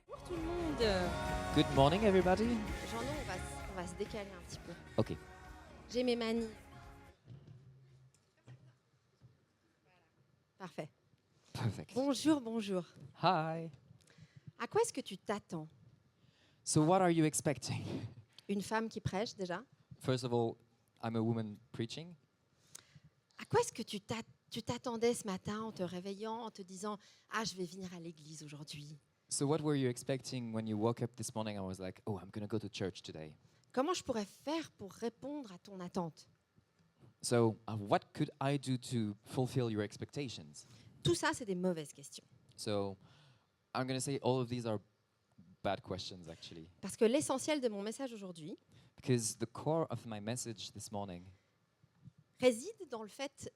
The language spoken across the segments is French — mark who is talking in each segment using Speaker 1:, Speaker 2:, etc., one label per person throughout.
Speaker 1: Bonjour tout le monde.
Speaker 2: Good morning, everybody.
Speaker 1: Jean-Non, on va se décaler un petit peu.
Speaker 2: Okay,
Speaker 1: J'ai mes manies. Parfait.
Speaker 2: perfect.
Speaker 1: Bonjour, bonjour.
Speaker 2: Hi.
Speaker 1: À quoi est-ce que tu t'attends?
Speaker 2: So, what are you expecting?
Speaker 1: Une femme qui prêche déjà.
Speaker 2: First of all, I'm a woman preaching.
Speaker 1: À quoi est-ce que tu t'attendais ce matin en te réveillant, en te disant « Ah, je vais venir à l'église aujourd'hui ».
Speaker 2: So, what were you expecting when you woke up this morning? I was like, oh, I'm going to go to church today.
Speaker 1: Comment je pourrais faire pour répondre à ton attente?
Speaker 2: So, what could I do to fulfill your expectations?
Speaker 1: Tout ça, c'est des mauvaises questions.
Speaker 2: So, I'm going to say all of these are bad questions, actually.
Speaker 1: Parce que l'essentiel de mon message aujourd'hui
Speaker 2: Because the core of my message this morning
Speaker 1: réside dans le fait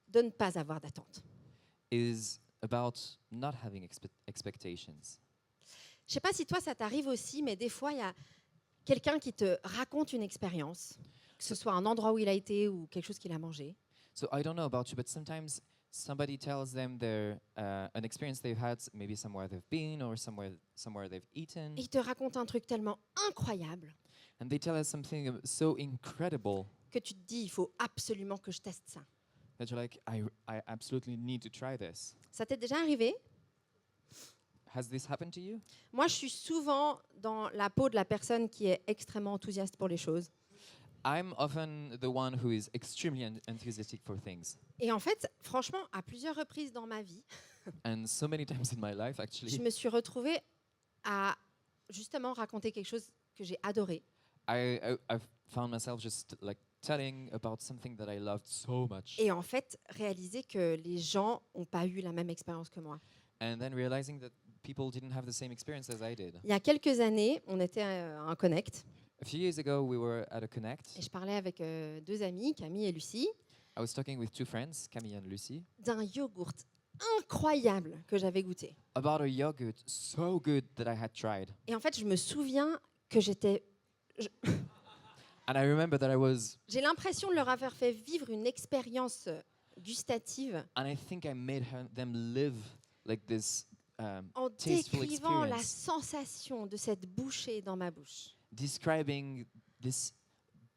Speaker 1: de ne pas avoir d'attente.
Speaker 2: is about not having expectations.
Speaker 1: Je ne sais pas si toi, ça t'arrive aussi, mais des fois, il y a quelqu'un qui te raconte une expérience, que ce soit un endroit où il a été ou quelque chose qu'il a mangé.
Speaker 2: So I don't know about you, but sometimes somebody tells them an experience they've had, maybe somewhere they've been or somewhere they've eaten,
Speaker 1: Et il te raconte un truc tellement incroyable
Speaker 2: and they tell us something so incredible
Speaker 1: que tu te dis, il faut absolument que je teste ça.
Speaker 2: that you're like, I absolutely need to try this.
Speaker 1: Ça t'est déjà arrivé?
Speaker 2: Has this happened to you?
Speaker 1: Moi, je suis souvent dans la peau de la personne qui est extrêmement enthousiaste pour les choses.
Speaker 2: I'm often the one who is extremely enthusiastic for things.
Speaker 1: Et en fait, franchement, à plusieurs reprises dans ma vie,
Speaker 2: And so many times in my life,
Speaker 1: je
Speaker 2: actually,
Speaker 1: me suis retrouvée à justement raconter quelque chose que j'ai adoré.
Speaker 2: I've found myself just like telling about something that I loved so much.
Speaker 1: Et en fait, réaliser que les gens n'ont pas eu la même expérience que moi.
Speaker 2: And then realizing that people didn't have the same experience as I did.
Speaker 1: Il y a quelques années, on était à un Connect
Speaker 2: A few years ago, we were at a Connect.
Speaker 1: et je parlais avec deux amis, Camille et Lucie,
Speaker 2: I was talking with two friends, Camille and Lucy,
Speaker 1: d'un yogourt incroyable que j'avais goûté.
Speaker 2: about a yogurt so good that I had tried.
Speaker 1: Et en fait, je me souviens que
Speaker 2: And I remember that
Speaker 1: j'ai l'impression de leur avoir fait vivre une expérience gustative
Speaker 2: and I think I made them live like this
Speaker 1: en
Speaker 2: tasteful
Speaker 1: décrivant la
Speaker 2: experience,
Speaker 1: sensation de cette bouchée dans ma bouche.
Speaker 2: describing this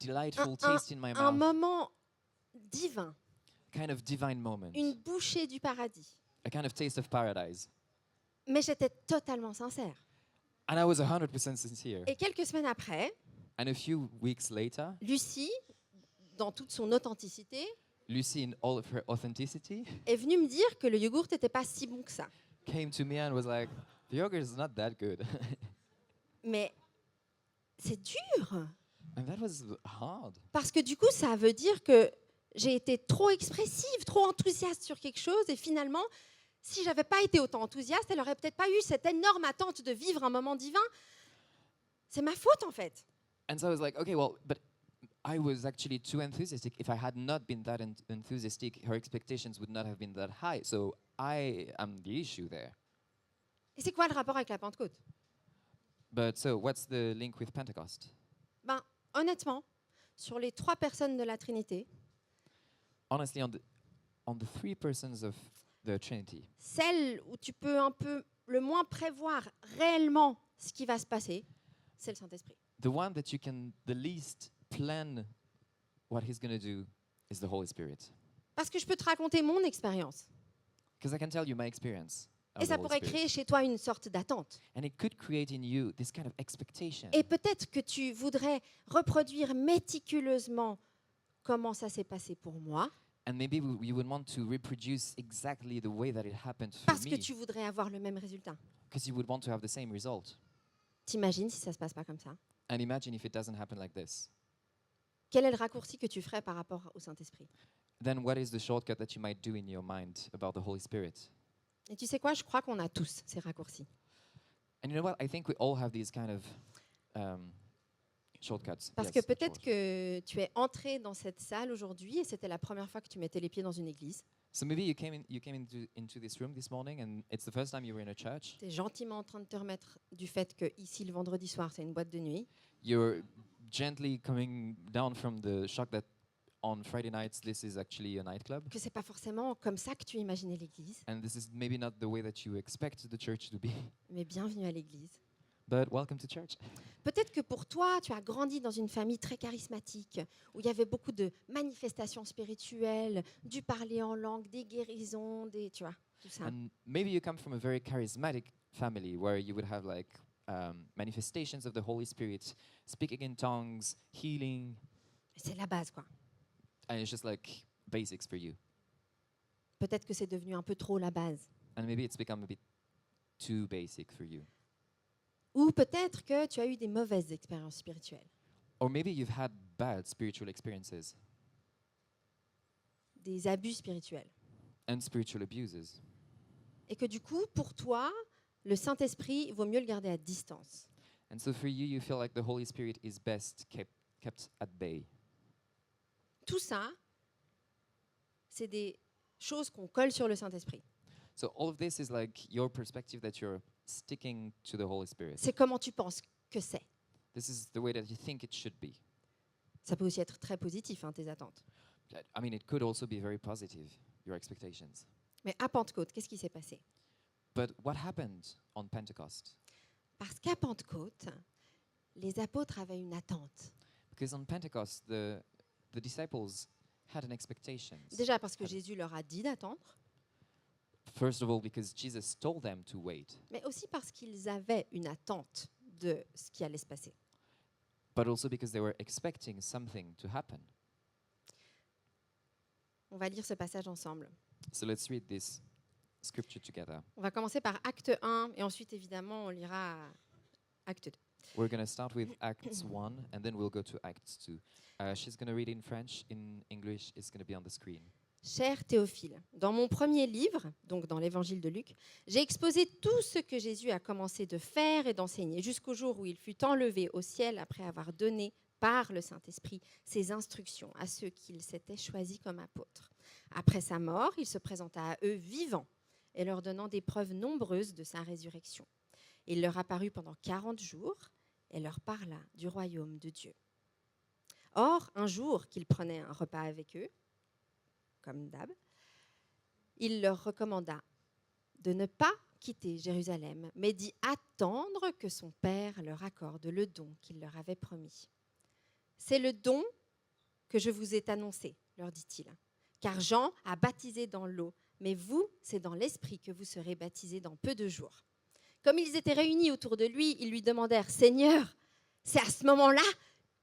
Speaker 2: delightful
Speaker 1: Un-
Speaker 2: taste in my
Speaker 1: Un
Speaker 2: mouth,
Speaker 1: moment divin,
Speaker 2: kind of divine moment,
Speaker 1: une bouchée du paradis.
Speaker 2: a kind of taste of paradise.
Speaker 1: Mais j'étais totalement sincère.
Speaker 2: And I was 100% sincere.
Speaker 1: Et quelques semaines après,
Speaker 2: And a few weeks later,
Speaker 1: Lucie, dans toute son authenticité,
Speaker 2: Lucy, in all of her authenticity,
Speaker 1: est venue me dire que le yogourt n'était pas si bon que ça.
Speaker 2: came to me and was like, the yogurt is not that good.
Speaker 1: Mais c'est dur,
Speaker 2: And that was hard.
Speaker 1: parce que du coup, ça veut dire que j'ai été trop expressive, trop enthousiaste sur quelque chose, et finalement, si j'avais pas été autant enthousiaste, elle aurait peut-être pas eu cette énorme attente de vivre un moment divin. C'est ma faute, en fait.
Speaker 2: And so I was like, okay, well, but I was actually too enthusiastic. If I had not been that enthusiastic, her expectations would not have been that high. So I am the issue there.
Speaker 1: Et c'est quoi le rapport avec la Pentecôte?
Speaker 2: But so what's the link with Pentecost?
Speaker 1: Ben, honnêtement, sur les 3 personnes de la Trinité,
Speaker 2: Honestly, on the three persons of the Trinity,
Speaker 1: celle où tu peux un peu le moins prévoir réellement ce qui va se passer, c'est le Saint-Esprit.
Speaker 2: the one that you can the least plan what he's going to do is the Holy Spirit.
Speaker 1: Parce que je peux te raconter mon expérience.
Speaker 2: Because I can tell you my experience of
Speaker 1: Et
Speaker 2: the
Speaker 1: ça
Speaker 2: Holy
Speaker 1: pourrait
Speaker 2: Spirit.
Speaker 1: créer chez toi une sorte d'attente.
Speaker 2: And it could create in you this kind of expectation.
Speaker 1: Et peut-être que tu voudrais reproduire méticuleusement comment ça s'est passé pour moi,
Speaker 2: And maybe you would want to reproduce exactly the way that it happened for
Speaker 1: parce que
Speaker 2: me.
Speaker 1: tu voudrais avoir le même résultat.
Speaker 2: Because you would want to have the same result.
Speaker 1: T'imagines si ça se passe pas comme ça?
Speaker 2: And imagine if it doesn't happen like this.
Speaker 1: Quel est le raccourci que tu ferais par rapport au Saint-Esprit?
Speaker 2: Then what is the shortcut that you might do in your mind about the Holy Spirit?
Speaker 1: Et tu sais quoi? Je crois qu'on a tous ces raccourcis.
Speaker 2: And you know what? I think we all have these kind of shortcuts.
Speaker 1: Parce que peut-être que tu es entré dans cette salle aujourd'hui et c'était la première fois que tu mettais les pieds dans une église.
Speaker 2: So maybe you came into this room this morning and it's the first time you were in a church.
Speaker 1: Tu es gentiment en train de te remettre du fait que ici, le vendredi soir, c'est une boîte de nuit.
Speaker 2: You're gently coming down from the shock that on Friday nights this is actually a nightclub,
Speaker 1: que c'est pas forcément comme ça que tu imaginais l'Église,
Speaker 2: and this is maybe not the way that you expect the church to be.
Speaker 1: mais bienvenue à l'Église.
Speaker 2: But welcome to church.
Speaker 1: Peut-être que pour toi, tu as grandi dans une famille très charismatique, où il y avait beaucoup de manifestations spirituelles, du parler en langue, des guérisons, tu vois, tout ça.
Speaker 2: And maybe you come from a very charismatic family where you would have like manifestations of the Holy Spirit, speaking in tongues, healing,
Speaker 1: C'est la base, quoi.
Speaker 2: and it's just like basics for you.
Speaker 1: Peut-être que c'est devenu un peu trop la base.
Speaker 2: And maybe it's become a bit too basic for you.
Speaker 1: Ou peut-être que tu as eu des mauvaises expériences spirituelles,
Speaker 2: Or maybe you've had bad spiritual experiences
Speaker 1: des abus spirituels.
Speaker 2: and spiritual abuses.
Speaker 1: Et que du coup, pour toi, le Saint-Esprit, il vaut mieux le garder à distance.
Speaker 2: And so for you, you feel like the Holy Spirit is best kept at bay.
Speaker 1: Tout ça, c'est des choses qu'on colle sur le Saint-Esprit.
Speaker 2: So all of this is like your perspective that you're sticking to the Holy Spirit.
Speaker 1: C'est comment tu penses que c'est.
Speaker 2: This is the way that you think it should be.
Speaker 1: Ça peut aussi être très positif, hein, tes attentes.
Speaker 2: I mean, it could also be very positive, your expectations.
Speaker 1: Mais à Pentecôte, qu'est-ce qui s'est passé?
Speaker 2: But what happened on Pentecost?
Speaker 1: Parce qu'à Pentecôte, les apôtres avaient une attente.
Speaker 2: Because on Pentecost, the disciples had an expectation.
Speaker 1: Déjà parce que Jésus leur a dit d'attendre,
Speaker 2: First of all, because Jesus told them to wait,
Speaker 1: mais aussi parce qu'ils avaient une attente de ce qui allait se passer.
Speaker 2: but also because they were expecting something to happen.
Speaker 1: On va lire ce passage ensemble.
Speaker 2: So let's read this scripture together.
Speaker 1: On va commencer par Acte 1 et ensuite, évidemment, on lira Acte 2.
Speaker 2: We're going to start with Acts 1, and then we'll go to Acts 2. She's going to read in French. In English, it's going to be on the screen.
Speaker 1: Cher Théophile, dans mon premier livre, donc dans l'évangile de Luc, j'ai exposé tout ce que Jésus a commencé de faire et d'enseigner jusqu'au jour où il fut enlevé au ciel après avoir donné par le Saint-Esprit ses instructions à ceux qu'il s'était choisis comme apôtres. Après sa mort, il se présenta à eux vivant et leur donnant des preuves nombreuses de sa résurrection. Il leur apparut pendant 40 jours et leur parla du royaume de Dieu. Or, un jour qu'il prenait un repas avec eux, comme d'hab, il leur recommanda de ne pas quitter Jérusalem, mais d'y attendre que son Père leur accorde le don qu'il leur avait promis. C'est le don que je vous ai annoncé, leur dit-il, car Jean a baptisé dans l'eau, mais vous, c'est dans l'Esprit que vous serez baptisés dans peu de jours. Comme ils étaient réunis autour de lui, ils lui demandèrent « Seigneur, c'est à ce moment-là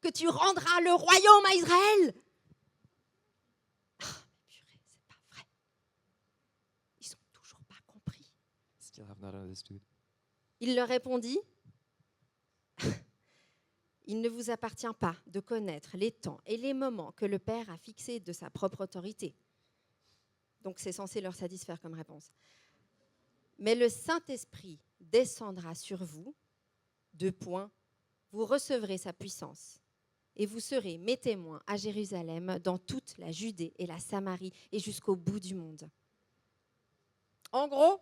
Speaker 1: que tu rendras le royaume à Israël ?»
Speaker 2: Still have not understood.
Speaker 1: Il leur répondit, « Il ne vous appartient pas de connaître les temps et les moments que le Père a fixés de sa propre autorité. » Donc c'est censé leur satisfaire comme réponse. « Mais le Saint-Esprit descendra sur vous, 2 points, vous recevrez sa puissance, et vous serez mes témoins à Jérusalem, dans toute la Judée et la Samarie, et jusqu'au bout du monde. » En gros,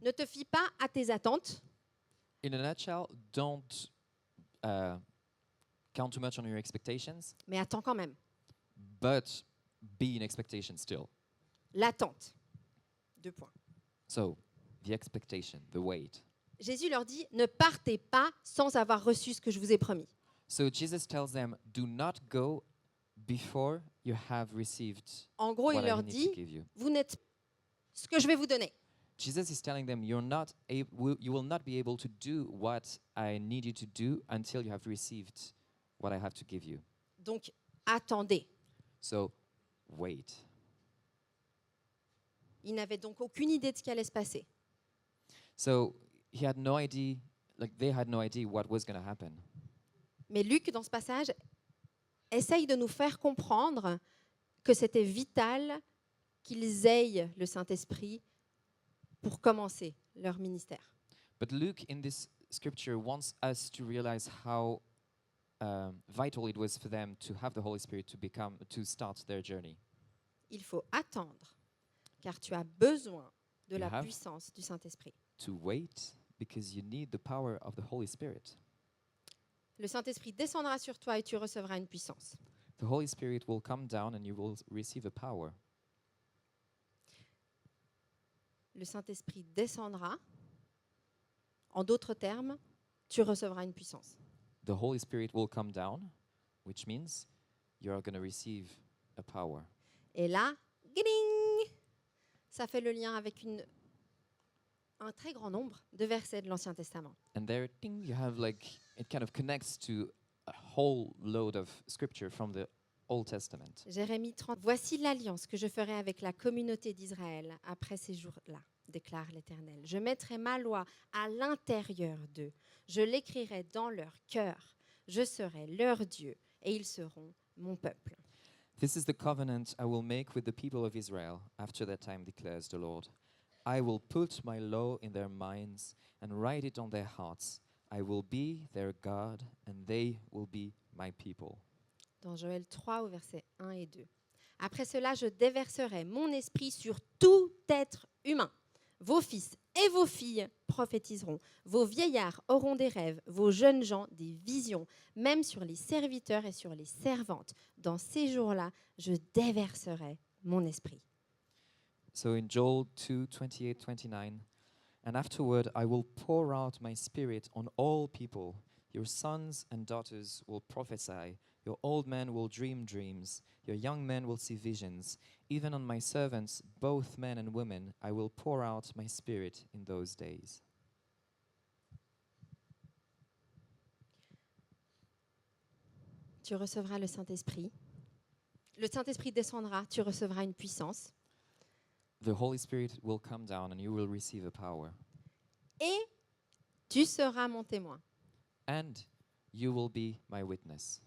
Speaker 1: ne te fie pas à tes attentes.
Speaker 2: In a nutshell, don't count too much on your expectations,
Speaker 1: Mais attends quand même.
Speaker 2: but be in expectation still.
Speaker 1: L'attente. 2 points.
Speaker 2: So, the expectation, the wait.
Speaker 1: Jésus leur dit, ne partez pas sans avoir reçu ce que je vous ai promis.
Speaker 2: So Jesus tells them, do not go before you have received
Speaker 1: En gros, il
Speaker 2: what I
Speaker 1: leur
Speaker 2: need
Speaker 1: dit,
Speaker 2: to give you.
Speaker 1: vous n'êtes ce que je vais vous donner.
Speaker 2: Jesus is telling them, you will not be able to do what I need you to do until you have received what I have to give you.
Speaker 1: Donc, attendez.
Speaker 2: So, wait.
Speaker 1: Il n'avait donc aucune idée de ce qui allait se passer.
Speaker 2: So, he had no idea, like they had no idea what was going to happen.
Speaker 1: Mais Luc, dans ce passage, essaye de nous faire comprendre que c'était vital qu'ils aient le Saint-Esprit pour commencer leur ministère.
Speaker 2: But Luke, in this scripture, wants us to realize how vital it was for them to have the Holy Spirit to start their journey.
Speaker 1: Il faut attendre, car tu as besoin de
Speaker 2: You
Speaker 1: la
Speaker 2: have
Speaker 1: puissance du Saint-Esprit.
Speaker 2: To wait because you need the power of the Holy Spirit.
Speaker 1: Le Saint-Esprit descendra sur toi et tu recevras une puissance.
Speaker 2: The Holy Spirit will come down and you will receive a power.
Speaker 1: Le Saint-Esprit descendra. En d'autres termes, tu recevras une puissance.
Speaker 2: The Holy Spirit will come down, which means you are going to receive a power.
Speaker 1: Et là, gling, ça fait le lien avec un très grand nombre de versets de l'Ancien Testament.
Speaker 2: And there, ding, you have like, it kind of connects to a whole load of scripture from the Old Testament.
Speaker 1: Jérémie 30. Voici l'alliance que je ferai avec la communauté d'Israël après ces jours-là, déclare l'Éternel. Je mettrai ma loi à l'intérieur d'eux. Je l'écrirai dans leur cœur. Je serai leur Dieu et ils seront mon peuple.
Speaker 2: This is the covenant I will make with the people of Israel after that time, declares the Lord. I will put my law in their minds and write it on their hearts. I will be their God and they will be my people.
Speaker 1: Dans Joël 3 au verset 1 et 2. Après cela, je déverserai mon esprit sur tout être humain. Vos fils et vos filles prophétiseront. Vos vieillards auront des rêves. Vos jeunes gens des visions. Même sur les serviteurs et sur les servantes. Dans ces jours-là, je déverserai mon esprit.
Speaker 2: So in Joel 2, 28, 29, and afterward I will pour out my spirit on all people. Your sons and daughters will prophesy. Your old men will dream dreams. Your young men will see visions. Even on my servants, both men and women, I will pour out my spirit in those days.
Speaker 1: Tu recevras le Saint-Esprit. Le Saint-Esprit descendra, tu recevras une puissance.
Speaker 2: The Holy Spirit will come down and you will receive a power.
Speaker 1: Et tu seras mon témoin.
Speaker 2: And you will be my witness.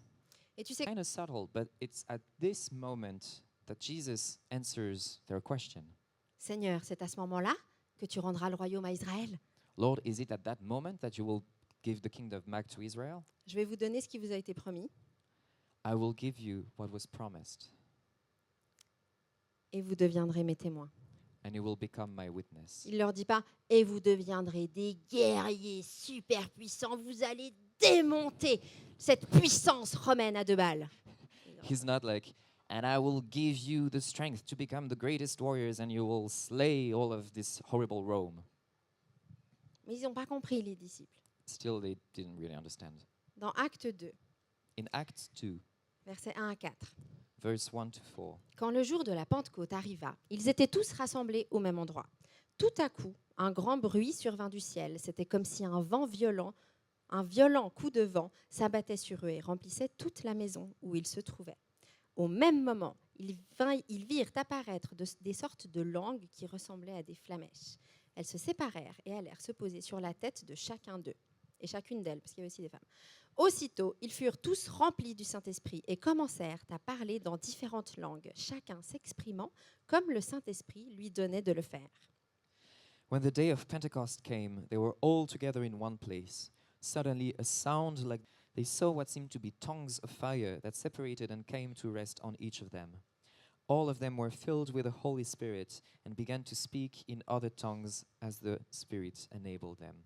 Speaker 1: Et tu sais,
Speaker 2: Kind of subtle, but it's at this moment that Jesus answers their question.
Speaker 1: Seigneur, c'est à ce moment-là que tu rendras le royaume à Israël.
Speaker 2: Lord, is it at that moment that you will give the kingdom back to Israel?
Speaker 1: Je vais vous donner ce qui vous a été promis.
Speaker 2: I will give you what was promised,
Speaker 1: Et vous deviendrez mes témoins.
Speaker 2: and you will become my witness.
Speaker 1: Il ne leur dit pas, et vous deviendrez des guerriers super puissants, vous allez démonter cette puissance romaine à deux balles.
Speaker 2: He's not like, and I will give you the strength to become the greatest warriors, and you will slay all of this horrible Rome.
Speaker 1: Mais ils n'ont pas compris, les disciples.
Speaker 2: Still, they didn't really understand.
Speaker 1: Dans Acte 2,
Speaker 2: In Acts 2,
Speaker 1: versets 1 à 4,
Speaker 2: verse 1 to 4,
Speaker 1: quand le jour de la Pentecôte arriva, ils étaient tous rassemblés au même endroit. Tout à coup, un grand bruit survint du ciel. C'était comme si un violent coup de vent s'abattait sur eux et remplissait toute la maison où ils se trouvaient. Au même moment, ils virent apparaître des sortes de langues qui ressemblaient à des flammèches. Elles se séparèrent et allèrent se poser sur la tête de chacun d'eux, et chacune d'elles, parce qu'il y avait aussi des femmes. Aussitôt, ils furent tous remplis du Saint-Esprit et commencèrent à parler dans différentes langues, chacun s'exprimant comme le Saint-Esprit lui donnait de le faire.
Speaker 2: when the day of Pentecost came, they were all together in one place. Suddenly, a sound like they saw what seemed to be tongues of fire that separated and came to rest on each of them. All of them were filled with the Holy Spirit and began to speak in other tongues as the Spirit enabled them.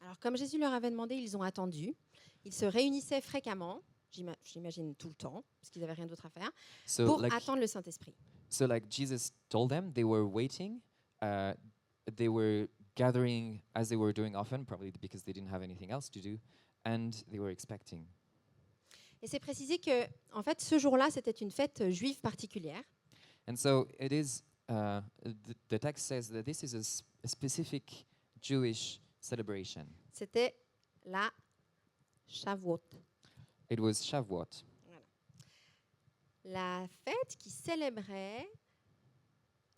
Speaker 1: Alors, comme Jésus leur avait demandé, ils ont attendu. Ils se réunissaient fréquemment, j'imagine tout le temps, parce qu'ils n'avaient rien d'autre à faire, pour attendre le Saint-Esprit.
Speaker 2: So like Jesus told them, they were waiting, they were gathering as they were doing often, probably because they didn't have anything else to do, and they were expecting.
Speaker 1: Et c'est précisé que, en fait, ce jour-là, c'était une fête juive particulière.
Speaker 2: And so it is, the text says that this is a specific Jewish celebration.
Speaker 1: C'était la Shavuot.
Speaker 2: It was Shavuot.
Speaker 1: La fête qui célébrait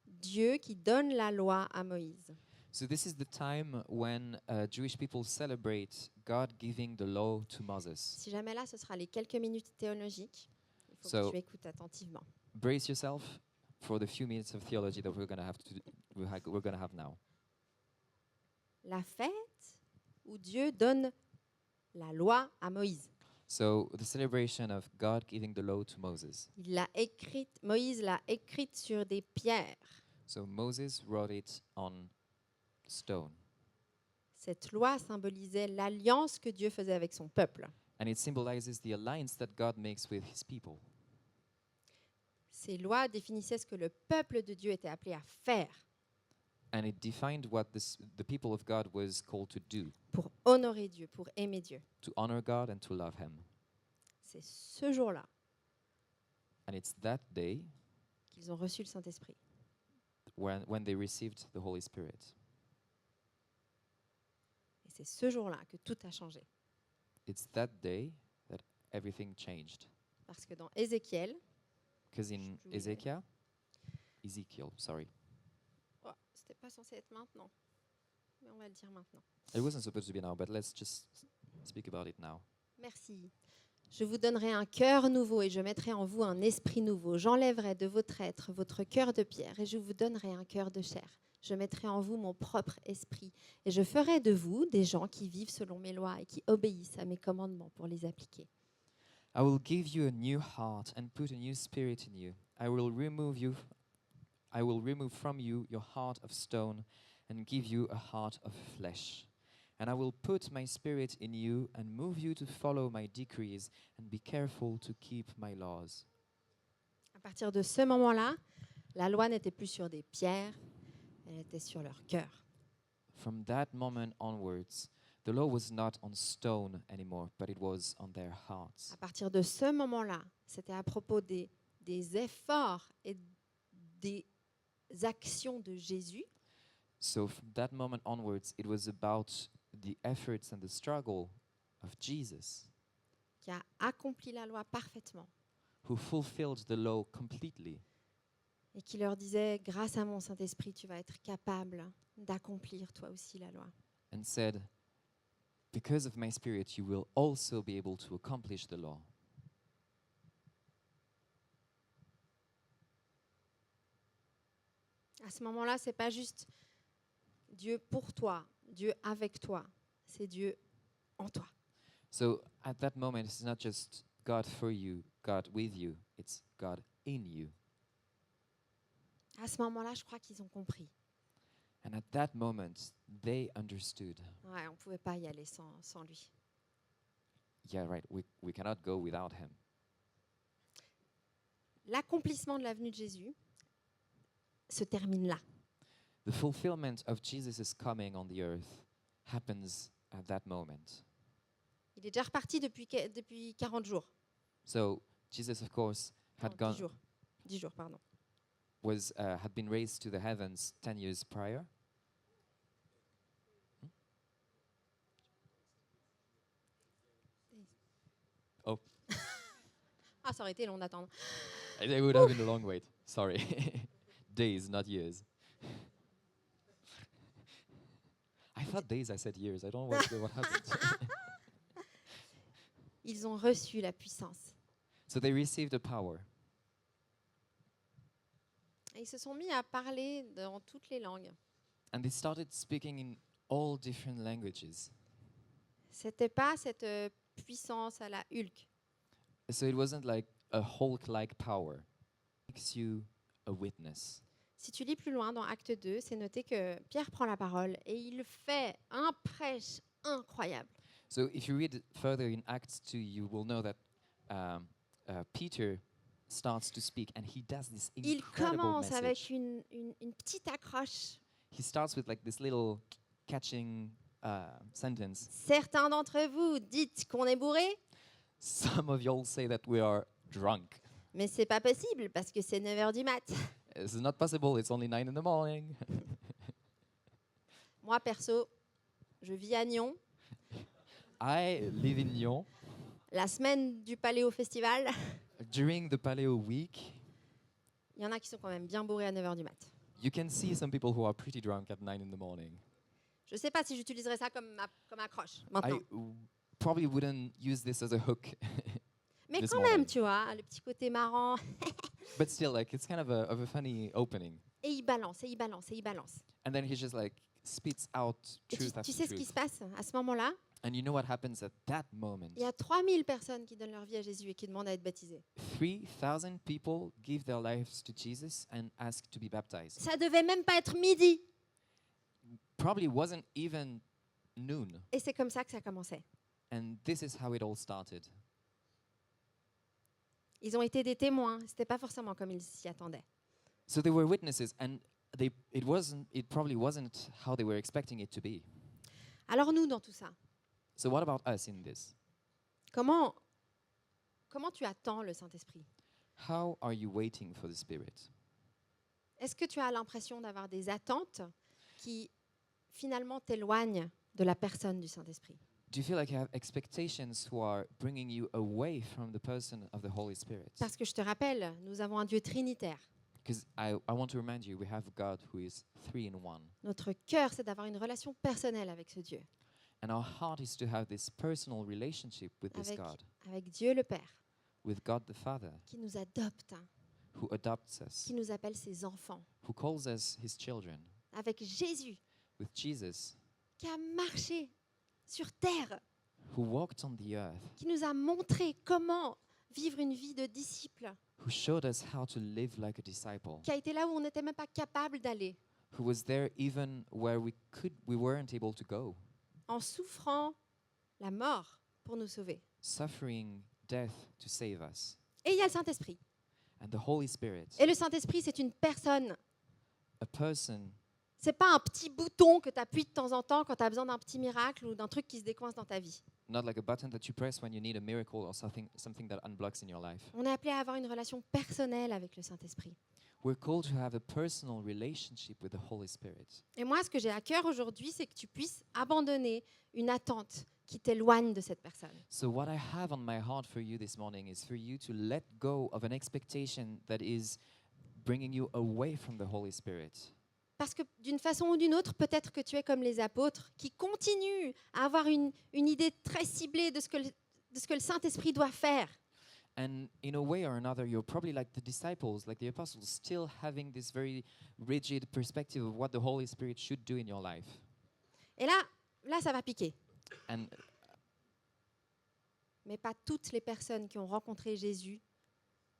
Speaker 1: Dieu qui donne la loi à Moïse.
Speaker 2: So this is the time when Jewish people celebrate God giving the law to Moses.
Speaker 1: Si jamais là, ce sera les quelques minutes théologiques, il faut
Speaker 2: So-
Speaker 1: que tu écoutes attentivement.
Speaker 2: Brace yourself for the few minutes of theology that we're going to have now.
Speaker 1: La fête où Dieu donne la loi à Moïse.
Speaker 2: So the celebration of God giving the law to Moses.
Speaker 1: Moïse l'a écrite sur des pierres.
Speaker 2: So Moses wrote it on stone.
Speaker 1: Cette loi symbolisait l'alliance que Dieu faisait avec son peuple.
Speaker 2: And it symbolizes the alliance that God makes with his people.
Speaker 1: Ces lois définissaient ce que le peuple de Dieu était appelé à faire
Speaker 2: And it defined what the people of God was called to do,
Speaker 1: pour honorer Dieu, pour aimer Dieu.
Speaker 2: to honor God and to love him.
Speaker 1: C'est ce jour-là
Speaker 2: And it's that day
Speaker 1: qu'ils ont reçu le Saint-Esprit.
Speaker 2: when they received the Holy Spirit.
Speaker 1: Et c'est ce jour-là que tout a changé.
Speaker 2: It's that day that everything changed.
Speaker 1: Parce que dans Ézéchiel,
Speaker 2: Because in
Speaker 1: Je vais-
Speaker 2: Ezekiel, sorry.
Speaker 1: oh, c'était pas censé être maintenant, mais on va le dire maintenant.
Speaker 2: It wasn't supposed to be now, but let's just speak about it now.
Speaker 1: Merci. Je vous donnerai un cœur nouveau et je mettrai en vous un esprit nouveau. J'enlèverai de votre être votre cœur de pierre et je vous donnerai un cœur de chair. Je mettrai en vous mon propre esprit et je ferai de vous des gens qui vivent selon mes lois et qui obéissent à mes commandements pour les appliquer.
Speaker 2: I will give you a new heart and put a new spirit in you. I will remove from you your heart of stone and give you a heart of flesh. And I will put my spirit in you and move you to follow my decrees and be careful to keep my laws.
Speaker 1: À partir de ce moment-là, la loi n'était plus sur des pierres, elle était sur leur cœur.
Speaker 2: From that moment onwards, the law was not on stone anymore, but it was on their hearts.
Speaker 1: À partir de ce moment-là, c'était à propos des efforts et des actions de Jésus
Speaker 2: So from that moment onwards, it was about the efforts and the struggle of Jesus,
Speaker 1: qui a accompli la loi parfaitement
Speaker 2: who fulfilled the law completely.
Speaker 1: et qui leur disait, grâce à mon Saint-Esprit, tu vas être capable d'accomplir toi aussi la loi.
Speaker 2: And said, because of my spirit, you will also be able to accomplish the law.
Speaker 1: À ce moment-là, c'est pas juste Dieu pour toi, Dieu avec toi, c'est Dieu en toi.
Speaker 2: So at that moment, it's not just God for you, God with you, it's God in you.
Speaker 1: À ce moment-là, je crois qu'ils ont compris.
Speaker 2: And at that moment, they understood.
Speaker 1: Ouais, on pouvait pas y aller sans lui.
Speaker 2: Yeah, right, we cannot go without him.
Speaker 1: L'accomplissement de la venue de Jésus se termine là.
Speaker 2: The fulfillment of Jesus' coming on the earth happens at that moment.
Speaker 1: Il est déjà reparti depuis 40 jours.
Speaker 2: So Jesus, of course,
Speaker 1: Non,
Speaker 2: had gone
Speaker 1: 10 jours. 10 jours, pardon.
Speaker 2: had been raised to the heavens 10 years prior. Oh,
Speaker 1: Ah, ça aurait été long d'attendre.
Speaker 2: it would have been a long wait. Sorry. Days, not years. I thought days, I said years. I don't know what happened.
Speaker 1: Ils ont reçu la puissance.
Speaker 2: So they received the power.
Speaker 1: Et ils se sont mis à parler dans toutes les langues.
Speaker 2: And they started speaking in all different languages.
Speaker 1: C'était pas cette puissance à la Hulk.
Speaker 2: So it wasn't like a Hulk-like power. It makes you a witness.
Speaker 1: Si tu lis plus loin dans Acte 2, c'est noté que Pierre prend la parole et il fait un prêche incroyable.
Speaker 2: So if you read further in Acts 2, you will know that Peter starts to speak and he does this
Speaker 1: Il
Speaker 2: incredible
Speaker 1: commence
Speaker 2: message.
Speaker 1: avec une petite accroche.
Speaker 2: He starts with like this little catching sentence.
Speaker 1: Certains d'entre vous dites qu'on est bourré,
Speaker 2: Some of y'all say that we are drunk.
Speaker 1: mais c'est pas possible parce que c'est 9h du mat.
Speaker 2: This is not possible. It's only 9 in the morning.
Speaker 1: Moi, perso, je vis à Nyon.
Speaker 2: I live in Lyon.
Speaker 1: La semaine du Paléo Festival,
Speaker 2: During the Paleo Week,
Speaker 1: il y en a qui sont quand même bien bourrés à 9h du mat.
Speaker 2: you can see some people who are pretty drunk at 9 in the morning.
Speaker 1: Je sais pas si j'utiliserais ça comme accroche
Speaker 2: I
Speaker 1: maintenant.
Speaker 2: probably wouldn't use this as a hook.
Speaker 1: Mais
Speaker 2: this
Speaker 1: quand même,
Speaker 2: morning.
Speaker 1: tu vois, le petit côté marrant.
Speaker 2: But still, like, it's kind of a funny opening.
Speaker 1: Et il balance, et il balance, et il balance.
Speaker 2: And then he just like spits out
Speaker 1: Et
Speaker 2: truth
Speaker 1: tu
Speaker 2: after
Speaker 1: sais ce qui
Speaker 2: truth.
Speaker 1: se passe à ce moment-là?
Speaker 2: And you know what happens at that moment?
Speaker 1: Il y a 3000 personnes qui donnent leur vie à Jésus et qui demandent à être baptisées.
Speaker 2: 3,000 people give their lives to Jesus and ask to be baptized.
Speaker 1: Ça devait même pas être midi.
Speaker 2: Probably wasn't even noon.
Speaker 1: Et c'est comme ça que ça commençait.
Speaker 2: And this is how it all started.
Speaker 1: Ils ont été des témoins. C'était pas forcément comme ils s'y attendaient.
Speaker 2: So they were witnesses, and it probably wasn't how they were expecting it to be.
Speaker 1: Alors nous, dans tout ça,
Speaker 2: So what about us in this?
Speaker 1: comment tu attends le Saint-Esprit?
Speaker 2: How are you waiting for the Spirit?
Speaker 1: Est-ce que tu as l'impression d'avoir des attentes qui finalement t'éloignent de la personne du Saint-Esprit?
Speaker 2: Do you feel like you have expectations who are bringing you away from the person of the Holy Spirit?
Speaker 1: Parce que je te rappelle, nous avons un Dieu trinitaire.
Speaker 2: Because I want to remind you, we have God who is 3 in 1.
Speaker 1: Notre cœur, c'est d'avoir une relation personnelle avec ce Dieu,
Speaker 2: And our heart is to have this personal relationship with this
Speaker 1: avec,
Speaker 2: God,
Speaker 1: avec Dieu le Père,
Speaker 2: with God the Father,
Speaker 1: qui nous adopte,
Speaker 2: who adopts us,
Speaker 1: qui nous appelle ses enfants,
Speaker 2: who calls us his children,
Speaker 1: avec Jésus,
Speaker 2: with Jesus,
Speaker 1: qui a marché sur terre,
Speaker 2: who walked on the earth,
Speaker 1: qui nous a montré comment vivre une vie de disciple,
Speaker 2: who showed us how to live like a disciple,
Speaker 1: qui a été là où on n'était même pas capable d'aller,
Speaker 2: who was there even where we weren't able to go,
Speaker 1: en souffrant la mort pour nous sauver.
Speaker 2: suffering death to save us.
Speaker 1: Et il y a le Saint-Esprit.
Speaker 2: And the Holy Spirit,
Speaker 1: Et le Saint-Esprit, c'est une personne.
Speaker 2: a person,
Speaker 1: C'est pas un petit bouton que tu appuies de temps en temps quand tu as besoin d'un petit miracle ou d'un truc qui se décoince dans ta vie.
Speaker 2: not like a button that you press when you need a miracle or something that unblocks in your life.
Speaker 1: On est appelé à avoir une relation personnelle avec le Saint-Esprit.
Speaker 2: We're called to have a personal relationship with the Holy Spirit.
Speaker 1: Et moi, ce que j'ai à cœur aujourd'hui, c'est que tu puisses abandonner une attente qui t'éloigne de cette personne.
Speaker 2: So what I have on my heart for you this morning is for you to let go of an expectation that is bringing you away from the Holy Spirit.
Speaker 1: Parce que d'une façon ou d'une autre, peut-être que tu es comme les apôtres qui continuent à avoir une idée très ciblée de ce que le Saint-Esprit doit faire.
Speaker 2: And in a way or another, you're probably like the disciples, like the apostles, still having this very rigid perspective of what the Holy Spirit should do in your life.
Speaker 1: Et là, ça va piquer.
Speaker 2: And
Speaker 1: Mais pas toutes les personnes qui ont rencontré Jésus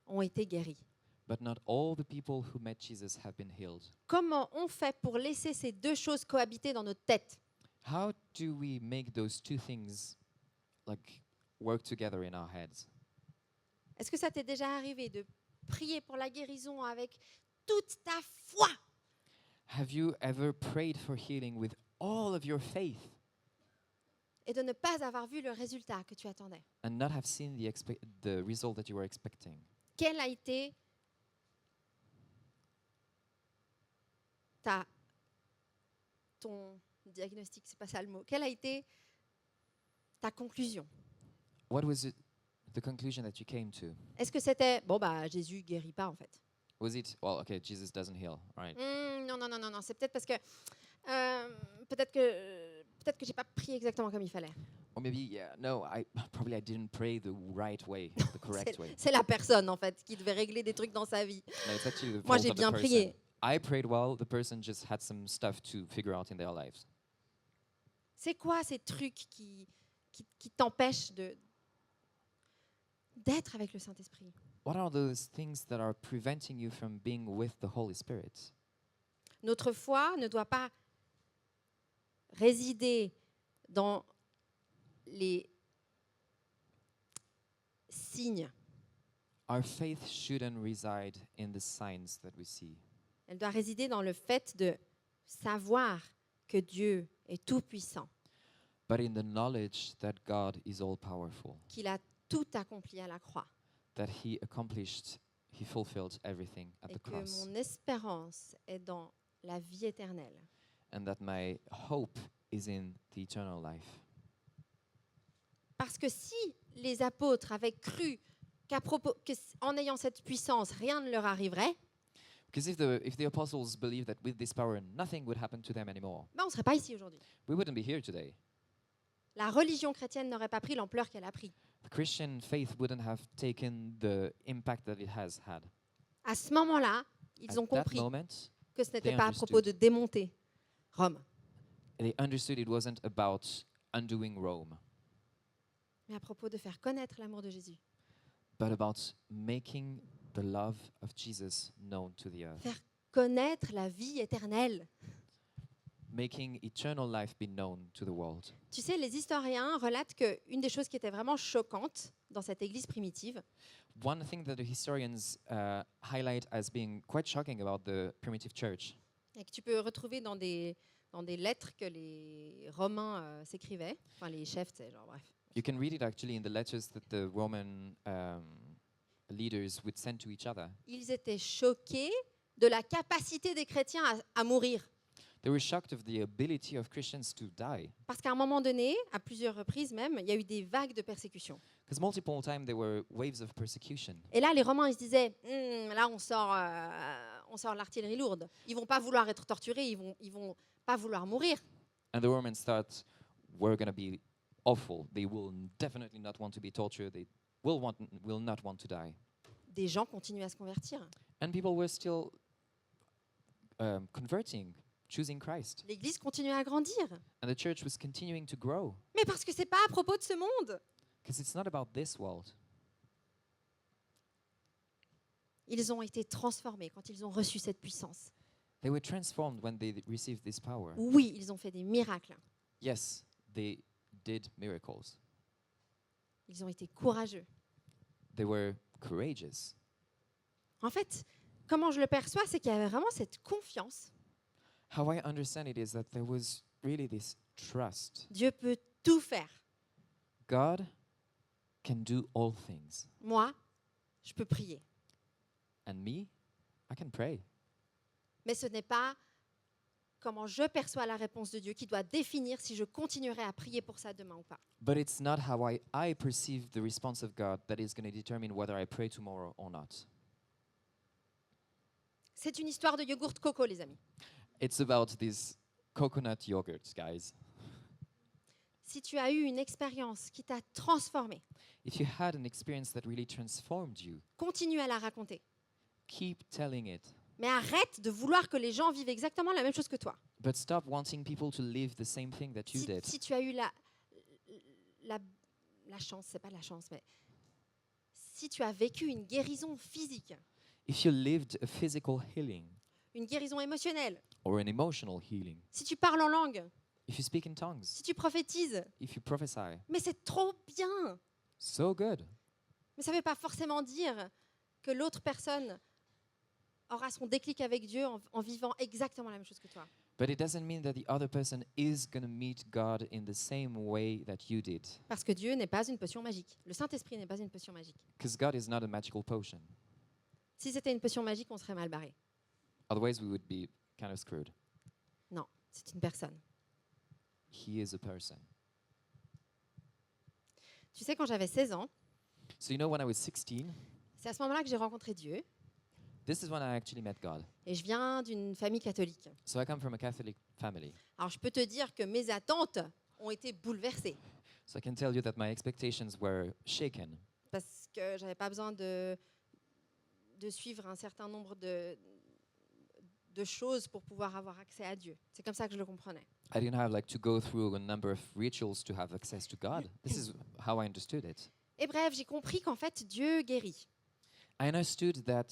Speaker 1: ont été guéries.
Speaker 2: but not all the people who met Jesus have been healed.
Speaker 1: Comment on fait pour laisser ces deux choses cohabiter dans notre tête?
Speaker 2: How do we make those two things like work together in our heads?
Speaker 1: Est-ce que ça t'est déjà arrivé de prier pour la guérison avec toute ta foi
Speaker 2: Have you ever prayed for healing with all of your faith
Speaker 1: et de ne pas avoir vu le résultat que tu attendais?
Speaker 2: and not have seen the result that you were expecting?
Speaker 1: Quel a été ton diagnostic, c'est pas ça le mot. Quelle a été ta conclusion?
Speaker 2: What was the conclusion that you came to?
Speaker 1: Est-ce que c'était bon bah Jésus guérit pas en fait?
Speaker 2: Was it, well, okay, Jesus doesn't heal, right?
Speaker 1: Non, c'est peut-être parce que peut-être que j'ai pas prié exactement comme il fallait.
Speaker 2: Or maybe, yeah, no, I didn't pray the right way, the correct way.
Speaker 1: C'est la personne en fait qui devait régler des trucs dans sa vie.
Speaker 2: No, it's actually the
Speaker 1: Moi
Speaker 2: fault
Speaker 1: j'ai
Speaker 2: of the
Speaker 1: bien
Speaker 2: person.
Speaker 1: prié.
Speaker 2: I prayed well, the person just had some stuff to figure out in their lives.
Speaker 1: C'est quoi ces trucs qui t'empêchent d'être avec le Saint-Esprit?
Speaker 2: What are those things that are preventing you from being with the Holy Spirit?
Speaker 1: Notre foi ne doit pas résider dans les signes.
Speaker 2: Our faith shouldn't reside in the signs that we see.
Speaker 1: Elle doit résider dans le fait de savoir que Dieu est tout-puissant,
Speaker 2: But in the knowledge that God is all-powerful,
Speaker 1: qu'il a tout accompli à la croix
Speaker 2: that He fulfilled everything at
Speaker 1: et
Speaker 2: the
Speaker 1: que
Speaker 2: cross,
Speaker 1: mon espérance est dans la vie éternelle.
Speaker 2: and that my hope is in the eternal life.
Speaker 1: Parce que si les apôtres avaient cru qu'en ayant cette puissance, rien ne leur arriverait,
Speaker 2: Because if the apostles believed that with this power nothing would happen to them anymore,
Speaker 1: ben on ne serait pas ici aujourd'hui.
Speaker 2: we wouldn't be here today.
Speaker 1: La religion chrétienne n'aurait pas pris l'ampleur qu'elle a pris.
Speaker 2: The Christian faith wouldn't have taken the impact that it has had.
Speaker 1: À ce moment-là, ils ont
Speaker 2: At that
Speaker 1: compris
Speaker 2: moment,
Speaker 1: que ce n'était
Speaker 2: they
Speaker 1: pas à propos de
Speaker 2: understood.
Speaker 1: démonter Rome,
Speaker 2: they understood it wasn't about undoing Rome,
Speaker 1: mais à propos de faire connaître l'amour de Jésus.
Speaker 2: but about making the love of Jesus known to the earth.
Speaker 1: Faire connaître la vie éternelle.
Speaker 2: making eternal life be known to the world.
Speaker 1: Tu sais, les historiens relatent qu'une des choses qui était vraiment choquante dans cette église primitive,
Speaker 2: One thing that the historians highlight as being quite shocking about the primitive church,
Speaker 1: et que tu peux retrouver dans des lettres que les Romains s'écrivaient, enfin les chefs, c'est genre bref.
Speaker 2: you can read it actually in the letters that the Roman leaders would send to each other.
Speaker 1: Ils étaient choqués de la capacité des chrétiens à mourir.
Speaker 2: They were shocked of the ability of Christians to die.
Speaker 1: Parce qu'à un moment donné, à plusieurs reprises même, il y a eu des vagues de persécution.
Speaker 2: Because multiple times there were waves of persecution.
Speaker 1: Et là, les Romains, ils se disaient, là, on sort l'artillerie lourde. Ils vont pas vouloir être torturés, ils vont pas vouloir mourir.
Speaker 2: And the Romans thought, we're going to be awful. They will definitely not want to be tortured. They will not want to die.
Speaker 1: Des gens continuent à se convertir.
Speaker 2: And people were still converting, choosing Christ.
Speaker 1: L'Église continuait à grandir.
Speaker 2: And the church was continuing to grow.
Speaker 1: Mais parce que c'est pas à propos de ce monde.
Speaker 2: Because it's not about this world.
Speaker 1: Ils ont été transformés quand ils ont reçu cette puissance.
Speaker 2: They were transformed when they received this power.
Speaker 1: Oui, ils ont fait des miracles.
Speaker 2: Yes, they did miracles.
Speaker 1: Ils ont été courageux.
Speaker 2: They were courageous.
Speaker 1: En fait, comment je le perçois, c'est qu'il y avait vraiment cette confiance.
Speaker 2: How I understand it is that there was really this trust.
Speaker 1: Dieu peut tout faire.
Speaker 2: God can do all things.
Speaker 1: Moi, je peux prier.
Speaker 2: And me, I can pray.
Speaker 1: Mais ce n'est pas comment je perçois la réponse de Dieu qui doit définir si je continuerai à prier pour ça demain ou pas.
Speaker 2: But it's not how I perceive the response of God that is going to determine whether I pray tomorrow or not.
Speaker 1: C'est une histoire de yogourt coco, les amis.
Speaker 2: It's about these coconut yogurts, guys.
Speaker 1: Si tu as eu une expérience qui t'a transformé,
Speaker 2: If you had an experience that really transformed you,
Speaker 1: continue à la raconter.
Speaker 2: keep telling it.
Speaker 1: Mais arrête de vouloir que les gens vivent exactement la même chose que toi.
Speaker 2: But stop wanting people to live the same thing that you did.
Speaker 1: Si tu as eu la chance, c'est pas la chance, mais si tu as vécu une guérison physique,
Speaker 2: If you lived a physical healing
Speaker 1: une guérison émotionnelle,
Speaker 2: or an emotional healing,
Speaker 1: si tu parles en langue,
Speaker 2: if you speak in tongues,
Speaker 1: si tu prophétises,
Speaker 2: if you prophesy,
Speaker 1: mais c'est trop bien.
Speaker 2: so good.
Speaker 1: Mais ça ne veut pas forcément dire que l'autre personne aura son déclic avec Dieu en vivant exactement la même chose que toi.
Speaker 2: But it doesn't mean that the other person is going to meet God in the same way that you did.
Speaker 1: Parce que Dieu n'est pas une potion magique. Le Saint-Esprit n'est pas une potion magique.
Speaker 2: Because God is not a magical potion.
Speaker 1: Si c'était une potion magique, on serait mal barré.
Speaker 2: Otherwise, we would be kind of screwed.
Speaker 1: Non, c'est une personne.
Speaker 2: He is a person.
Speaker 1: Tu sais, quand j'avais 16 ans,
Speaker 2: So you know, when I was 16,
Speaker 1: c'est à ce moment-là que j'ai rencontré Dieu.
Speaker 2: this is when I actually met God.
Speaker 1: Et je viens d'une famille catholique.
Speaker 2: So I come from a Catholic family.
Speaker 1: Alors, je peux te dire que mes attentes ont été bouleversées.
Speaker 2: So I can tell you that my expectations were shaken.
Speaker 1: Parce que j'avais pas besoin de suivre un certain nombre de choses pour pouvoir avoir accès à Dieu. C'est comme ça que je le comprenais.
Speaker 2: I didn't have like to go through a number of rituals to have access to God. This is how I understood it.
Speaker 1: Et bref, j'ai compris qu'en fait, Dieu guérit.
Speaker 2: I understood that,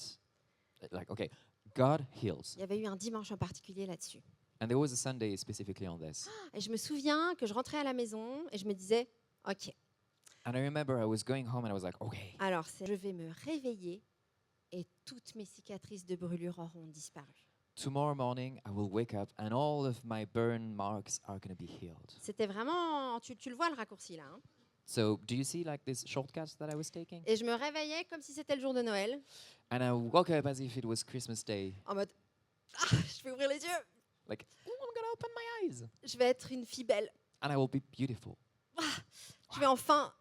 Speaker 2: like, okay, God heals.
Speaker 1: Il y avait eu un dimanche en particulier là-dessus.
Speaker 2: And there was a Sunday specifically on this.
Speaker 1: Et je me souviens que je rentrais à la maison et je me disais, OK,
Speaker 2: And I remember I was going home and I was like, okay,
Speaker 1: alors je vais me réveiller et toutes mes cicatrices de brûlure auront disparu.
Speaker 2: tomorrow morning I will wake up and all of my burn marks are going to be healed.
Speaker 1: C'était vraiment, tu le vois le raccourci là. Hein.
Speaker 2: So do you see like this shortcut that I was taking?
Speaker 1: Et je me réveillais comme si c'était le jour de Noël,
Speaker 2: And I woke up as if it was Christmas Day.
Speaker 1: en mode, je vais ouvrir les yeux,
Speaker 2: Like, oh, I'm going to open my eyes.
Speaker 1: je vais être une fille belle.
Speaker 2: And I will be beautiful.
Speaker 1: Je vais enfin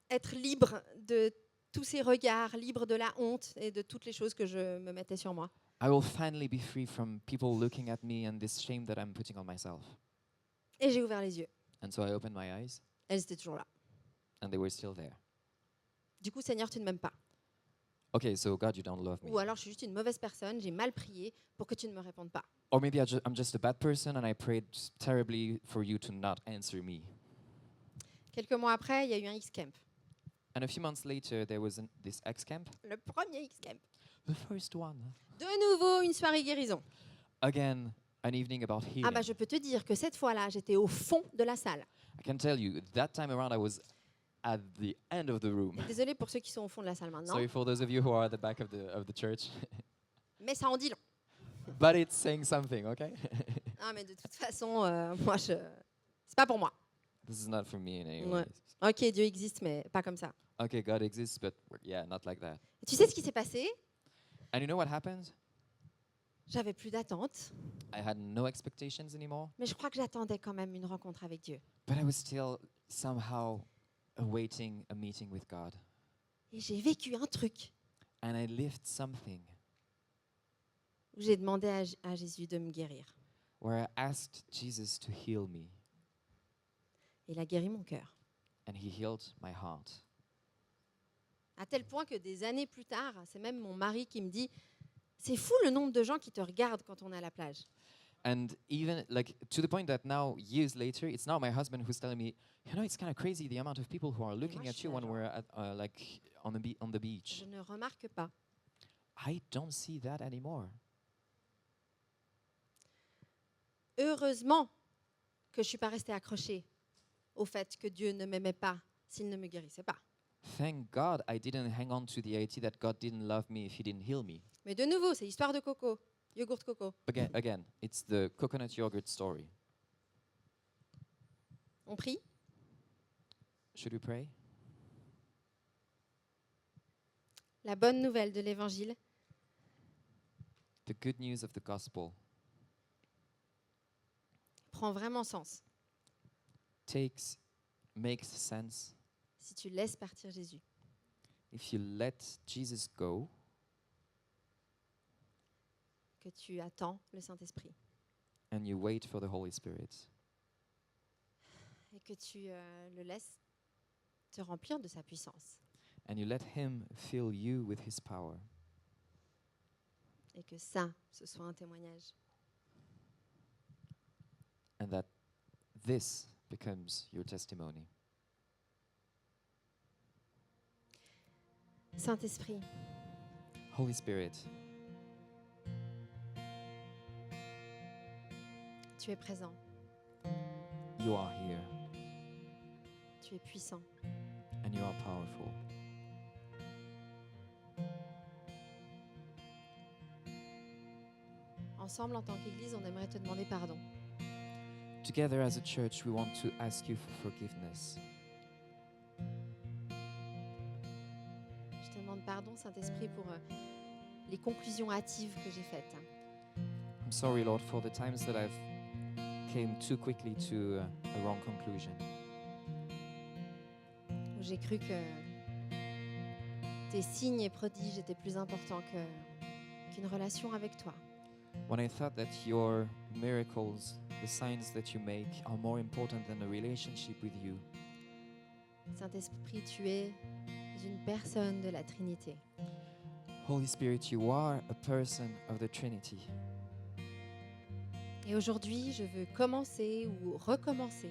Speaker 1: être libre de tous ces regards, libre de la honte et de toutes les choses que je me mettais sur moi.
Speaker 2: I will finally be free from people looking at me and this shame that I'm putting on myself.
Speaker 1: Et j'ai ouvert les yeux.
Speaker 2: And so I opened my eyes
Speaker 1: Elles étaient toujours là.
Speaker 2: and they were still there.
Speaker 1: Du coup, Seigneur, tu ne m'aimes pas.
Speaker 2: Okay, so God, you don't love me.
Speaker 1: Ou alors, je suis juste une mauvaise personne, j'ai mal prié pour que tu ne me répondes pas.
Speaker 2: Or maybe I'm just a bad person and I prayed terribly for you to not answer me.
Speaker 1: Quelques mois après, il y a eu un X-Camp.
Speaker 2: And a few months later, there was this X camp,
Speaker 1: Le premier X-Camp.
Speaker 2: the first one.
Speaker 1: De nouveau, une soirée guérison.
Speaker 2: Again, an evening about
Speaker 1: Ah
Speaker 2: healing.
Speaker 1: bah je peux te dire que cette fois-là, j'étais au fond de la salle.
Speaker 2: I can tell you, that time around, I was at the end of the room.
Speaker 1: Désolée pour ceux qui sont au fond de la salle maintenant,
Speaker 2: Sorry for those of you who are at the back of the church.
Speaker 1: mais ça en dit long.
Speaker 2: But it's saying something, okay?
Speaker 1: Ah mais de toute façon, moi c'est pas pour moi.
Speaker 2: This is not for me in any
Speaker 1: Ouais.
Speaker 2: way.
Speaker 1: Ok, Dieu existe, mais pas comme ça.
Speaker 2: Okay, God exists, but yeah, not like that.
Speaker 1: Et tu sais ce qui s'est passé?
Speaker 2: And you know what happened?
Speaker 1: J'avais plus d'attente,
Speaker 2: I had no expectations anymore,
Speaker 1: mais je crois que j'attendais quand même une rencontre avec Dieu.
Speaker 2: but I was still somehow awaiting a meeting with God.
Speaker 1: Et j'ai vécu un truc
Speaker 2: And I lived something
Speaker 1: où j'ai demandé à Jésus de me guérir.
Speaker 2: where I asked Jesus to heal me,
Speaker 1: Et il a guéri mon cœur.
Speaker 2: and he healed my heart.
Speaker 1: À tel point que des années plus tard, c'est même mon mari qui me dit « C'est fou le nombre de gens qui te regardent quand on est à la plage.
Speaker 2: And even like to the point that now, years later, it's now my husband who's telling me, you know, it's kind of crazy the amount of people who are looking
Speaker 1: je
Speaker 2: at
Speaker 1: suis
Speaker 2: you
Speaker 1: là,
Speaker 2: when
Speaker 1: genre-
Speaker 2: we're at like on the » beach.
Speaker 1: Je ne remarque pas.
Speaker 2: I don't see that anymore.
Speaker 1: Heureusement que je ne suis pas restée accrochée au fait que Dieu ne m'aimait pas s'il ne me guérissait pas.
Speaker 2: Thank God I didn't hang on to the idea that God didn't love me if he didn't heal me.
Speaker 1: Mais de nouveau, c'est histoire de coco, yogourt coco.
Speaker 2: Again, it's the coconut yogurt story.
Speaker 1: On prie.
Speaker 2: Should we pray?
Speaker 1: La bonne nouvelle de l'Évangile,
Speaker 2: The good news of the gospel
Speaker 1: prend vraiment sens
Speaker 2: makes sense
Speaker 1: si tu laisses partir Jésus.
Speaker 2: if you let Jesus go
Speaker 1: Que tu attends le Saint-Esprit
Speaker 2: and you wait for the Holy Spirit
Speaker 1: et que tu le laisses te remplir de sa puissance
Speaker 2: and you let him fill you with his power.
Speaker 1: et que ça, ce soit un témoignage.
Speaker 2: And that this becomes your testimony.
Speaker 1: Saint-Esprit,
Speaker 2: Holy Spirit,
Speaker 1: tu es présent,
Speaker 2: you are here
Speaker 1: tu es puissant.
Speaker 2: and you are powerful.
Speaker 1: Ensemble, en tant qu'Église, on aimerait te demander pardon.
Speaker 2: Together as a church, we want to ask you for forgiveness.
Speaker 1: Je te demande pardon, Saint-Esprit, pour les conclusions hâtives que j'ai faites.
Speaker 2: I'm sorry, Lord, for the times that I've came too quickly to a wrong conclusion.
Speaker 1: Où j'ai cru que tes signes et prodiges étaient plus importants qu'une relation avec toi.
Speaker 2: When I thought that your miracles, the signs that you make, are more important than a relationship with you.
Speaker 1: Saint-Esprit, tu es une personne de la Trinité.
Speaker 2: Holy Spirit, you are a person of the Trinity.
Speaker 1: Et aujourd'hui, je veux commencer ou recommencer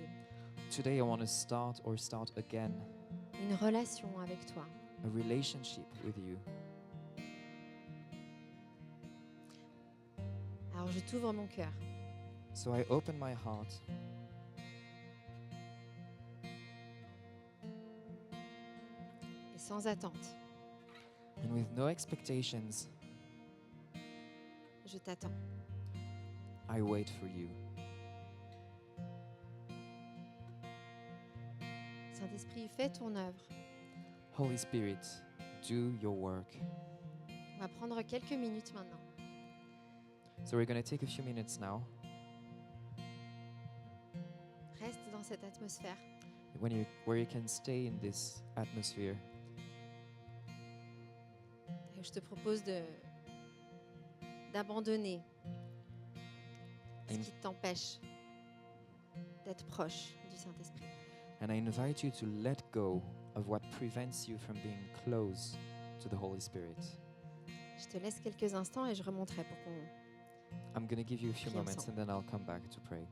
Speaker 2: Today I want to start again
Speaker 1: une relation avec toi.
Speaker 2: a relationship with you.
Speaker 1: Alors je t'ouvre mon cœur.
Speaker 2: So I open my heart
Speaker 1: Et sans attente,
Speaker 2: and with no expectations,
Speaker 1: je t'attends.
Speaker 2: I wait for you.
Speaker 1: Saint-Esprit, fais ton œuvre.
Speaker 2: Holy Spirit, do your work.
Speaker 1: On va prendre quelques minutes maintenant.
Speaker 2: So we're going to take a few minutes now.
Speaker 1: Reste dans cette atmosphère.
Speaker 2: Where you can stay in this atmosphere.
Speaker 1: Et je te propose d'abandonner ce
Speaker 2: Amen.
Speaker 1: qui t'empêche d'être proche du Saint-Esprit.
Speaker 2: And I invite you to let go of what prevents you from being close to the Holy Spirit.
Speaker 1: Je te laisse quelques instants et je remonterai pour qu'on...
Speaker 2: I'm going to give you a few
Speaker 1: Prions
Speaker 2: moments and then I'll come back to pray.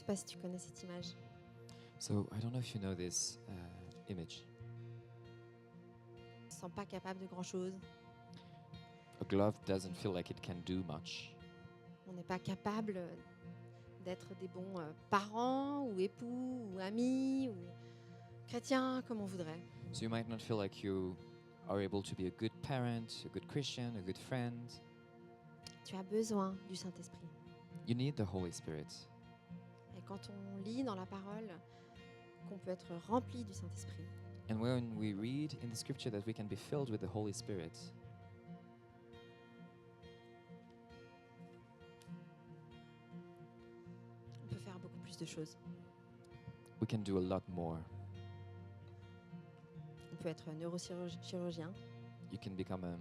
Speaker 1: sais pas si tu connais cette image.
Speaker 2: So I don't know if you know this image.
Speaker 1: On ne se sent pas capable de grand-chose.
Speaker 2: A glove doesn't feel like it can do much.
Speaker 1: On n'est pas capable d'être des bons parents ou époux ou amis ou chrétiens comme on voudrait.
Speaker 2: So you might not feel like you are able to be a good parent, a good Christian, a good friend.
Speaker 1: Tu as besoin du Saint-Esprit.
Speaker 2: You need the Holy Spirit.
Speaker 1: Et quand on lit dans la parole qu'on peut être rempli du Saint-Esprit,
Speaker 2: And when we read in the scripture that we can be filled with the Holy Spirit,
Speaker 1: on peut faire beaucoup plus de choses.
Speaker 2: we can do a lot more.
Speaker 1: On peut être neurochirurgien,
Speaker 2: You can become a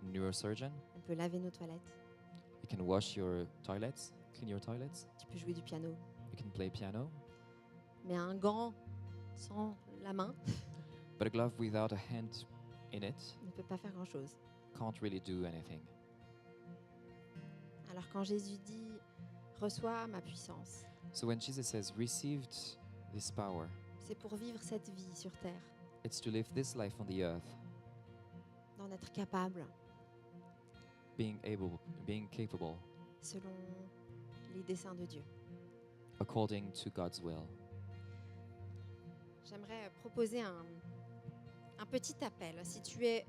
Speaker 2: neurosurgeon.
Speaker 1: on peut laver nos toilettes,
Speaker 2: You can wash your toilets, clean your toilets.
Speaker 1: tu peux jouer du piano.
Speaker 2: You can play piano.
Speaker 1: Mais un gant sans la main
Speaker 2: But a glove without a hand in it
Speaker 1: ne peut pas faire grand-chose.
Speaker 2: can't really do anything.
Speaker 1: Alors quand Jésus dit « Reçois ma puissance
Speaker 2: So when Jesus says, received this power, »,
Speaker 1: c'est pour vivre cette vie sur terre,
Speaker 2: it's to live this life on the earth,
Speaker 1: d'en être capable
Speaker 2: being capable,
Speaker 1: selon les desseins de Dieu.
Speaker 2: according to God's will.
Speaker 1: J'aimerais proposer un petit appel. Si tu es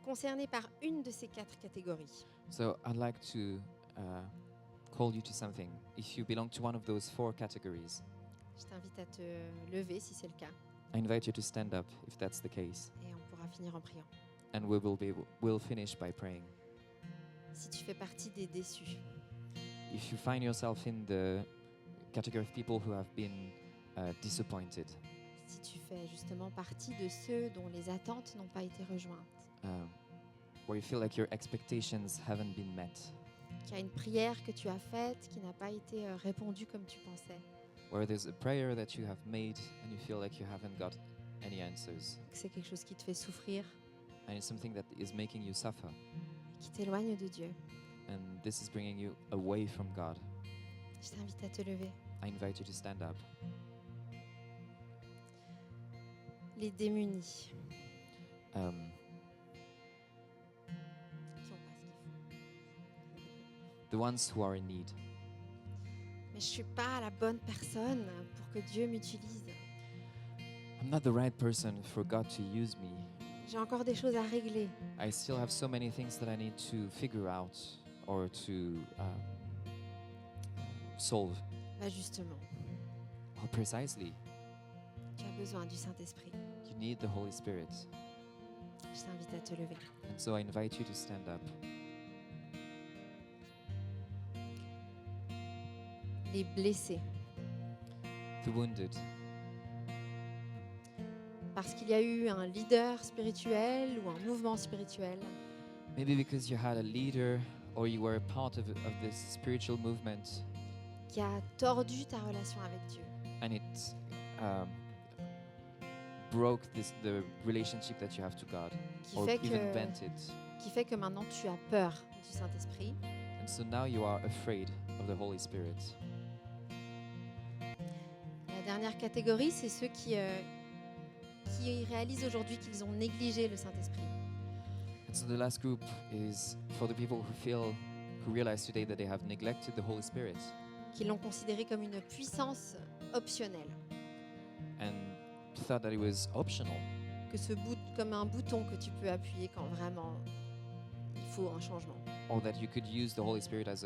Speaker 1: concerné par une de ces 4 catégories,
Speaker 2: So I'd like to call you to something. If you belong to one of those 4 categories,
Speaker 1: je t'invite à te lever si c'est le cas
Speaker 2: I invite you to stand up if that's the case,
Speaker 1: et on pourra finir en priant.
Speaker 2: and we'll finish by praying.
Speaker 1: Si tu fais partie des déçus,
Speaker 2: If you find yourself in the category of people who have been disappointed,
Speaker 1: si tu fais justement partie de ceux dont les attentes n'ont pas été rejointes,
Speaker 2: where you feel like your expectations haven't been met,
Speaker 1: qu'il y a une prière que tu as faite qui n'a pas été répondue comme tu pensais,
Speaker 2: where there's a prayer that you have made and you feel like you haven't got any answers,
Speaker 1: que c'est quelque chose qui te fait souffrir,
Speaker 2: and it's something that is making you suffer,
Speaker 1: qui t'éloigne de Dieu,
Speaker 2: and this is bringing you away from God,
Speaker 1: je t'invite à te lever.
Speaker 2: I invite you to stand up.
Speaker 1: Les démunis
Speaker 2: Um,
Speaker 1: qui n'ont pas ce qu'il faut.
Speaker 2: the ones who are in need.
Speaker 1: Mais je ne suis pas la bonne personne pour que Dieu m'utilise.
Speaker 2: I'm not the right person for God to use me.
Speaker 1: J'ai encore des choses à régler.
Speaker 2: I still have so many things that I need to figure out or to solve.
Speaker 1: Bah justement,
Speaker 2: Well, precisely,
Speaker 1: tu as besoin du Saint-Esprit.
Speaker 2: you need the Holy Spirit.
Speaker 1: Je t'invite à te lever.
Speaker 2: And so I invite you to stand up.
Speaker 1: Les blessés.
Speaker 2: The wounded,
Speaker 1: Parce qu'il y a eu un leader spirituel ou un mouvement spirituel
Speaker 2: maybe because you had a leader or you were a part of this spiritual movement
Speaker 1: qui a tordu ta relation avec Dieu.
Speaker 2: and it broke the relationship that you have to God
Speaker 1: Qui
Speaker 2: or
Speaker 1: fait,
Speaker 2: even
Speaker 1: que,
Speaker 2: bent it.
Speaker 1: qui fait que maintenant tu as peur du Saint-Esprit.
Speaker 2: And so now you are afraid of the Holy Spirit.
Speaker 1: La dernière catégorie, c'est ceux qui réalisent aujourd'hui qu'ils ont négligé le Saint-Esprit.
Speaker 2: And so the last group is for the people who realize today that they have neglected the Holy Spirit
Speaker 1: Qui l'ont considéré comme une puissance optionnelle.
Speaker 2: and thought that it was optional,
Speaker 1: Que comme un bouton que tu peux appuyer quand vraiment il faut un changement.
Speaker 2: or that you could use the Holy Spirit as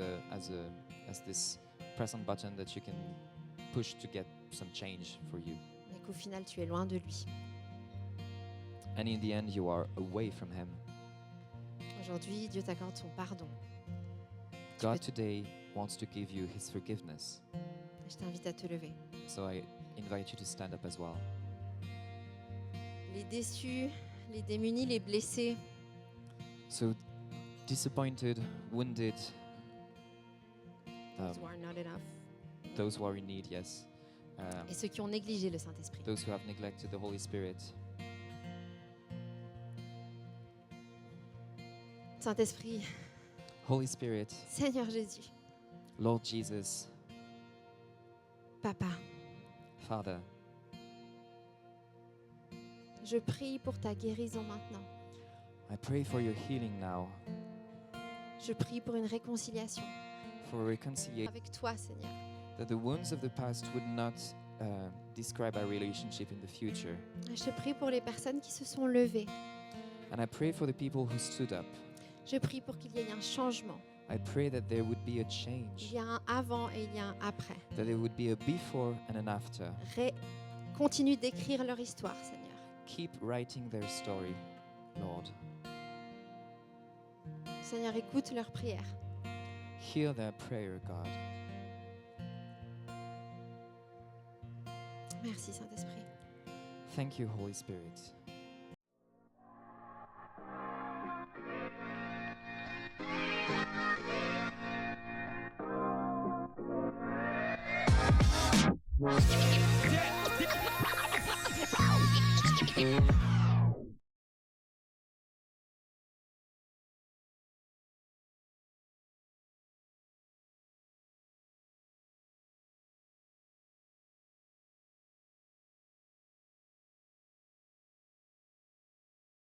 Speaker 2: this press-on button that you can push to get some change for you.
Speaker 1: Mais qu'au final, tu es loin de lui.
Speaker 2: And in the end, you are away from Him.
Speaker 1: Aujourd'hui, Dieu t'accorde son pardon.
Speaker 2: God today wants to give you His forgiveness.
Speaker 1: Je t'invite à te lever.
Speaker 2: So I invite you to stand up as well.
Speaker 1: Les déçus, les démunis, les blessés,
Speaker 2: So disappointed, wounded,
Speaker 1: those who are not enough,
Speaker 2: those who are in need, yes.
Speaker 1: et ceux qui ont négligé le Saint-Esprit.
Speaker 2: Those who have neglected the Holy Spirit.
Speaker 1: Saint-Esprit,
Speaker 2: Holy Spirit,
Speaker 1: Seigneur Jésus,
Speaker 2: Lord Jesus,
Speaker 1: Papa,
Speaker 2: Father,
Speaker 1: je prie pour ta guérison maintenant.
Speaker 2: I pray for your healing now,
Speaker 1: Je prie pour une réconciliation
Speaker 2: for reconciliation,
Speaker 1: avec toi, Seigneur.
Speaker 2: that the wounds of the past would not describe our relationship in the future.
Speaker 1: Je prie pour les personnes qui se sont levées.
Speaker 2: And I pray for the people who stood up.
Speaker 1: Je prie pour qu'il y ait un changement.
Speaker 2: I pray that there would be a
Speaker 1: Il
Speaker 2: change,
Speaker 1: y a un avant et il y a un après.
Speaker 2: that there would be a before and an after.
Speaker 1: Continue d'écrire leur histoire, Seigneur.
Speaker 2: Keep writing their story, Lord.
Speaker 1: Seigneur, écoute leurs prières.
Speaker 2: Hear their prayer, God.
Speaker 1: Merci, Saint-Esprit.
Speaker 2: Thank you, Holy Spirit.
Speaker 3: Yeah.